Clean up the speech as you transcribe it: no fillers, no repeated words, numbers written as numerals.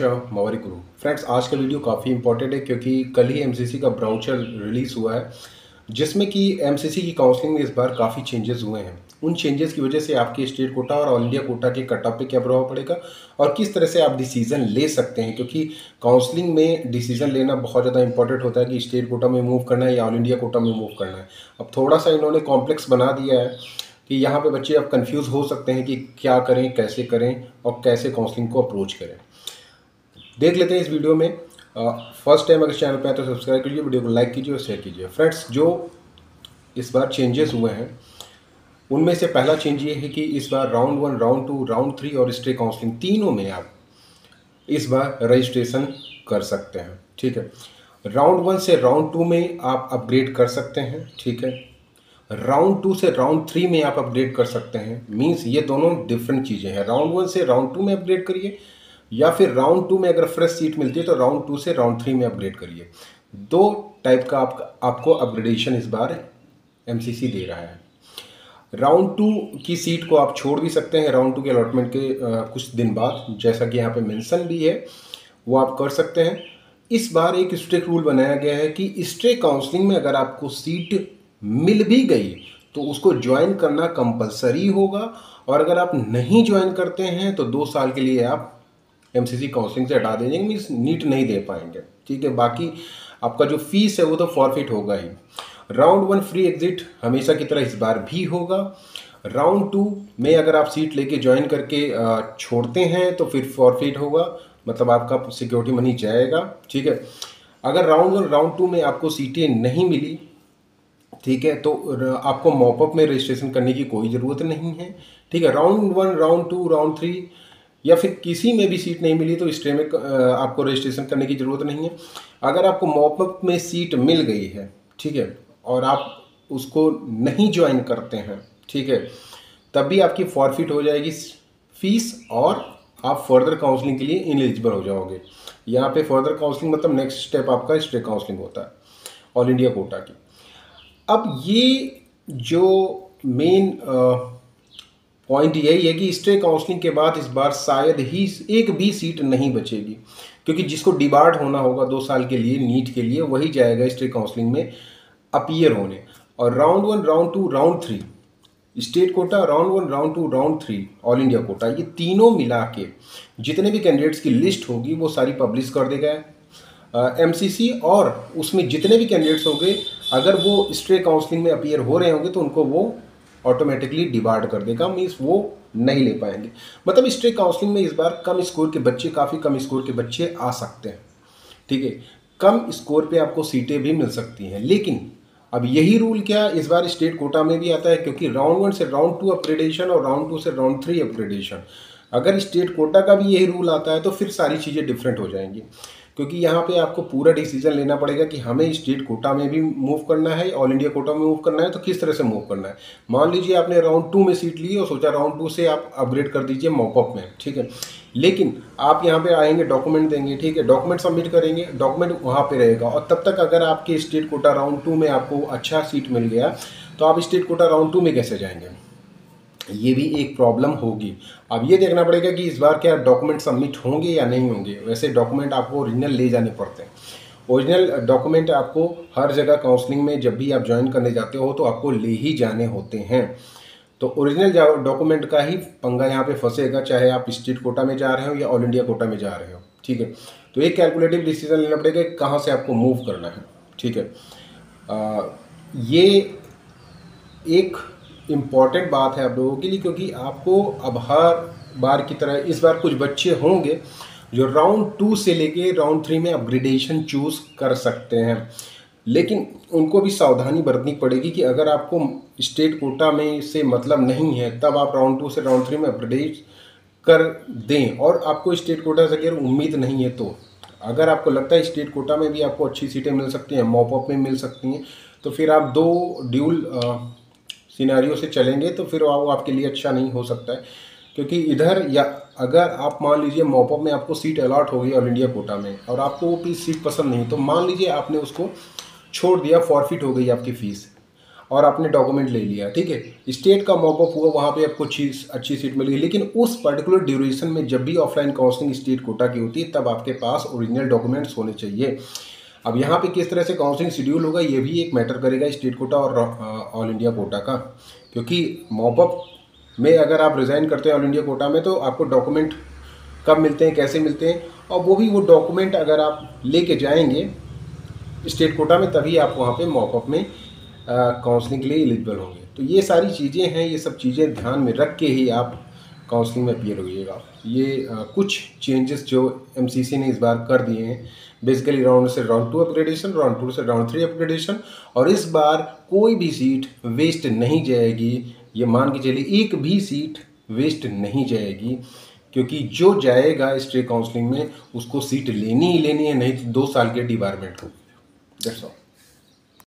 Maori गुरु friends, आज का video काफ़ी इंपॉर्टेंट है क्योंकि कल ही एमसीसी का ब्राउचर रिलीज़ हुआ है जिसमें कि एमसीसी की काउंसलिंग में इस बार काफ़ी चेंजेस हुए हैं। उन चेंजेस की वजह से आपके स्टेट कोटा और ऑल इंडिया कोटा के कट ऑफ पे क्या प्रभाव पड़ेगा और किस तरह से आप डिसीजन ले सकते हैं, क्योंकि काउंसलिंग में डिसीजन लेना बहुत ज़्यादा इंपॉर्टेंट होता है कि स्टेट कोटा में मूव करना है या ऑल इंडिया कोटा में मूव करना है। अब थोड़ा सा इन्होंने कॉम्प्लेक्स बना दिया है कि यहाँ पे बच्चे अब कंफ्यूज हो सकते हैं कि क्या करें, कैसे करें और कैसे काउंसलिंग को अप्रोच करें। देख लेते हैं इस वीडियो में। फर्स्ट टाइम अगर चैनल पे आए तो सब्सक्राइब कीजिए, वीडियो को लाइक कीजिए और शेयर कीजिए। फ्रेंड्स, जो इस बार चेंजेस हुए हैं उनमें से पहला चेंज ये है कि इस बार राउंड 1, राउंड 2, राउंड 3 और स्टे काउंसलिंग तीनों में आप इस बार रजिस्ट्रेशन कर सकते हैं। ठीक है, राउंड 1 से राउंड 2 में आप अपग्रेड कर सकते हैं। ठीक है, राउंड 2 से राउंड 3 में आप अपग्रेड कर सकते हैं। मींस ये दोनों डिफरेंट चीज़ें हैं। राउंड 1 से राउंड 2 में अपग्रेड करिए या फिर राउंड 2 में अगर फ्रेश सीट मिलती है तो राउंड 2 से राउंड 3 में अपग्रेड करिए। दो टाइप का आपको अपग्रेडेशन इस बार एमसीसी दे रहा है। राउंड 2 की सीट को आप छोड़ भी सकते हैं राउंड 2 के अलॉटमेंट के कुछ दिन बाद, जैसा कि यहाँ पे मेंशन भी है, वो आप कर सकते हैं। इस बार एक स्ट्रिक्ट रूल बनाया गया है कि स्टे काउंसलिंग में अगर आपको सीट मिल भी गई तो उसको ज्वाइन करना कंपलसरी होगा, और अगर आप नहीं ज्वाइन करते हैं तो 2 साल के लिए आप एमसीसी काउंसलिंग से हटा देंगे, मीन्स नीट नहीं दे पाएंगे। ठीक है, बाकी आपका जो फीस है वो तो फॉरफिट होगा ही। राउंड 1 फ्री एग्जिट हमेशा की तरह इस बार भी होगा। राउंड 2 में अगर आप सीट लेके ज्वाइन करके छोड़ते हैं तो फिर फॉरफिट होगा, मतलब आपका सिक्योरिटी मनी जाएगा। ठीक है, अगर राउंड 1 राउंड 2 में आपको सीटें नहीं मिली, ठीक है, तो आपको मॉपअप में रजिस्ट्रेशन करने की कोई ज़रूरत नहीं है। ठीक है, राउंड 1, राउंड 2, राउंड 3 या फिर किसी में भी सीट नहीं मिली तो स्टे में आपको रजिस्ट्रेशन करने की ज़रूरत नहीं है। अगर आपको मॉपअप में सीट मिल गई है, ठीक है, और आप उसको नहीं ज्वाइन करते हैं, ठीक है, तब भी आपकी फॉरफिट हो जाएगी फीस और आप फर्दर काउंसलिंग के लिए इनएलिजिबल हो जाओगे। यहाँ पे फर्दर काउंसलिंग मतलब नेक्स्ट स्टेप आपका स्टे काउंसलिंग होता है ऑल इंडिया कोटा की। अब ये जो मेन पॉइंट यही है कि स्टे काउंसलिंग के बाद इस बार शायद ही एक भी सीट नहीं बचेगी, क्योंकि जिसको डिबार्ड होना होगा 2 साल के लिए नीट के लिए वही जाएगा स्टे काउंसलिंग में अपीयर होने। और round 1, round 2, round 3 state quota, round 1, round 2, round 3 all India quota, ये तीनों मिला के जितने भी कैंडिडेट्स की लिस्ट होगी वो सारी पब्लिश कर देगा एमसीसी, और उसमें जितने भी कैंडिडेट्स होंगे अगर वो स्टे काउंसलिंग में अपीयर हो रहे होंगे तो उनको वो ऑटोमेटिकली डिबार्ड कर देगा, मीन्स वो नहीं ले पाएंगे। मतलब स्टे काउंसलिंग में इस बार कम स्कोर के बच्चे, काफ़ी कम स्कोर के बच्चे आ सकते हैं। ठीक है, कम स्कोर पे आपको सीटें भी मिल सकती हैं। लेकिन अब यही रूल क्या इस बार स्टेट कोटा में भी आता है, क्योंकि राउंड 1 से राउंड 2 अपग्रेडेशन और राउंड 2 से राउंड 3 अपग्रेडेशन, अगर स्टेट कोटा का भी यही रूल आता है तो फिर सारी चीज़ें डिफरेंट हो जाएंगी, क्योंकि यहाँ पे आपको पूरा डिसीजन लेना पड़ेगा कि हमें स्टेट कोटा में भी मूव करना है, ऑल इंडिया कोटा में मूव करना है, तो किस तरह से मूव करना है। मान लीजिए आपने राउंड 2 में सीट ली और सोचा राउंड 2 से आप अपग्रेड कर दीजिए मॉपअप में, ठीक है, लेकिन आप यहाँ पे आएंगे, डॉक्यूमेंट देंगे, ठीक है, डॉक्यूमेंट सबमिट करेंगे, डॉक्यूमेंट वहाँ पे रहेगा, और तब तक अगर आपके स्टेट कोटा राउंड 2 में आपको अच्छा सीट मिल गया तो आप स्टेट कोटा राउंड 2 में कैसे जाएंगे, ये भी एक प्रॉब्लम होगी। अब ये देखना पड़ेगा कि इस बार क्या डॉक्यूमेंट सबमिट होंगे या नहीं होंगे। वैसे डॉक्यूमेंट आपको ओरिजिनल ले जाने पड़ते हैं। ओरिजिनल डॉक्यूमेंट आपको हर जगह काउंसलिंग में जब भी आप ज्वाइन करने जाते हो तो आपको ले ही जाने होते हैं। तो ओरिजिनल डॉक्यूमेंट का ही पंगा यहाँ पे फंसेगा, चाहे आप स्टेट कोटा में जा रहे हो या ऑल इंडिया कोटा में जा रहे हो। ठीक है, तो एक कैलकुलेटिव डिसीजन लेना पड़ेगा कहाँ से आपको मूव करना है। ठीक है, ये एक इम्पॉर्टेंट बात है आप लोगों के लिए, क्योंकि आपको अब हर बार की तरह इस बार कुछ बच्चे होंगे जो राउंड 2 से लेके राउंड 3 में अपग्रेडेशन चूज़ कर सकते हैं, लेकिन उनको भी सावधानी बरतनी पड़ेगी कि अगर आपको स्टेट कोटा में से मतलब नहीं है तब आप राउंड 2 से राउंड 3 में अपग्रेड कर दें, और आपको स्टेट कोटा से अगर उम्मीद नहीं है तो अगर आपको लगता है स्टेट कोटा में भी आपको अच्छी सीटें मिल सकती हैं, मॉपअप में मिल सकती हैं, तो फिर आप 2 ड्यूल सिनेरियो से चलेंगे तो फिर वो आपके लिए अच्छा नहीं हो सकता है। क्योंकि इधर या अगर आप मान लीजिए मॉपअप में आपको सीट अलॉट हो गई ऑल इंडिया कोटा में और आपको वो सीट पसंद नहीं, तो मान लीजिए आपने उसको छोड़ दिया, फॉरफिट हो गई आपकी फ़ीस। और आपने डॉक्यूमेंट ले लिया, ठीक है, स्टेट का मॉपअप हुआ, वहाँ पे आपको अच्छी सीट मिली, लेकिन उस पर्टिकुलर ड्यूरेशन में जब भी ऑफलाइन काउंसलिंग स्टेट कोटा की होती है तब आपके पास ओरिजिनल डॉक्यूमेंट्स होने चाहिए। अब यहाँ पे किस तरह से काउंसलिंग शेड्यूल होगा ये भी एक मैटर करेगा स्टेट कोटा और ऑल इंडिया कोटा का, क्योंकि मॉपअप में अगर आप रिज़ाइन करते हैं ऑल इंडिया कोटा में तो आपको डॉक्यूमेंट कब मिलते हैं, कैसे मिलते हैं, और वो डॉक्यूमेंट अगर आप लेके जाएंगे स्टेट कोटा में तभी आप वहाँ पे मॉपअप में काउंसलिंग के लिए एलिजिबल होंगे। तो ये सारी चीज़ें हैं, ये सब चीज़ें ध्यान में रख के ही आप काउंसलिंग में अपीयर होइएगा। ये कुछ चेंजेस जो एमसीसी ने इस बार कर दिए हैं, बेसिकली राउंड से राउंड 2 अपग्रेडेशन, राउंड 2 से राउंड 3 अपग्रेडेशन, और इस बार कोई भी सीट वेस्ट नहीं जाएगी। ये मान के चलिए एक भी सीट वेस्ट नहीं जाएगी, क्योंकि जो जाएगा स्टेट काउंसलिंग में उसको सीट लेनी ही लेनी है, नहीं तो 2 साल के डिबारमेंट हो। That's all.